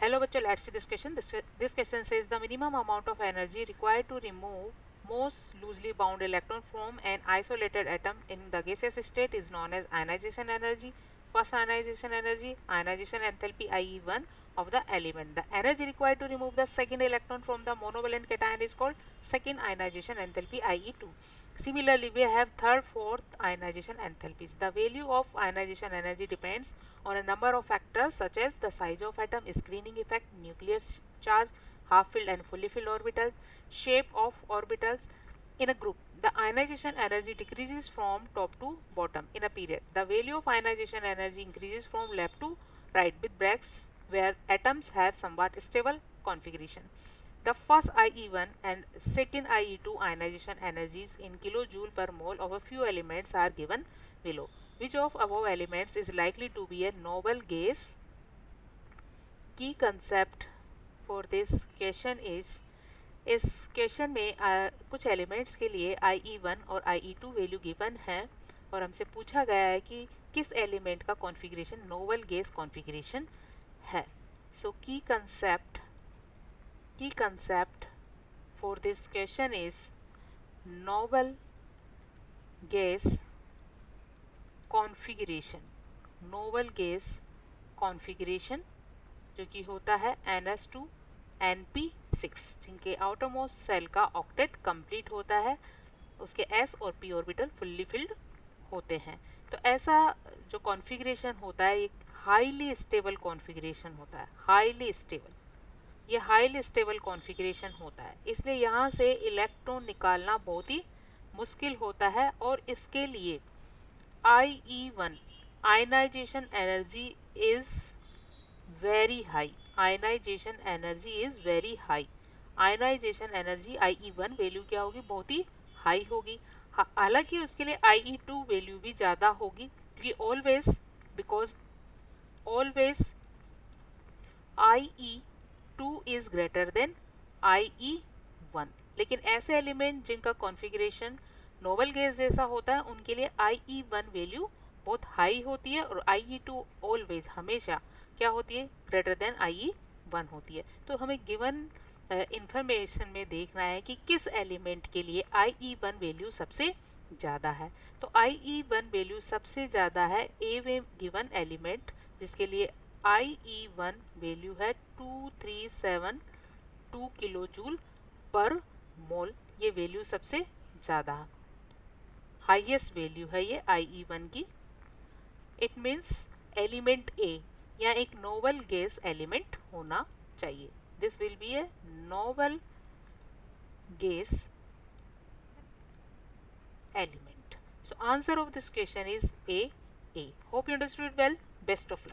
Hello bachcho, let's see this question. This question says the minimum amount of energy required to remove most loosely bound electron from an isolated atom in the gaseous state is known as ionization energy. First ionization enthalpy IE1 of the element. The energy required to remove the second electron from the monovalent cation is called second ionization enthalpy IE2. Similarly, we have third, fourth ionization enthalpies. The value of ionization energy depends on a number of factors such as the size of atom, screening effect, nuclear charge, half filled and fully filled orbitals, shape of orbitals in a group. The ionization energy decreases from top to bottom in a period. The value of ionization energy increases from left to right with breaks where atoms have somewhat stable configuration. The first IE1 and second IE2 ionization energies in kilojoule per mole of a few elements are given below. Which of above elements is likely to be a noble gas? Key concept for this question is इस question में कुछ elements के लिए IE1 और IE2 value given है और हमसे पूछा गया है कि किस एलिमेंट का कॉन्फ़िगरेशन नोबल गैस कॉन्फ़िगरेशन है. सो की concept for this question is noble gas configuration. noble gas configuration जो कि होता है NS2 NP6 जिनके आउटरमोस्ट सेल का ऑक्टेट कंप्लीट होता है, उसके S और P ऑर्बिटल फुल्ली फिल्ड होते हैं. तो ऐसा जो कॉन्फ़िगरेशन होता है एक हाईली स्टेबल कॉन्फ़िगरेशन होता है. ये हाईली स्टेबल कॉन्फ़िगरेशन होता है, इसलिए यहाँ से इलेक्ट्रॉन निकालना बहुत ही मुश्किल होता है और इसके लिए IE1 ionisation energy is very high. Ionisation energy is very high. Ionisation energy IE1 value क्या होगी, बहुत ही हाई होगी. हालांकि उसके लिए IE2 वैल्यू भी ज़्यादा होगी क्योंकि always IE2 is greater than IE1. लेकिन ऐसे एलिमेंट जिनका कॉन्फ़िगरेशन नोबल गैस जैसा होता है उनके लिए IE1 वैल्यू बहुत हाई होती है और IE2 ऑलवेज हमेशा क्या होती है, ग्रेटर देन IE1 होती है. तो हमें गिवन इंफॉर्मेशन में देखना है कि किस एलिमेंट के लिए IE1 वैल्यू सबसे ज़्यादा है. तो IE1 वैल्यू सबसे ज़्यादा है ए में गिवन एलिमेंट जिसके लिए IE1 वैल्यू है 2372 किलो जूल पर मोल. ये वैल्यू सबसे ज़्यादा हाईएस्ट वैल्यू है ये IE1 की. इट मीन्स एलिमेंट ए या एक नोबल गैस एलिमेंट होना चाहिए. This will be a noble gas element. So answer of this question is A. Hope you understood well. Best of luck.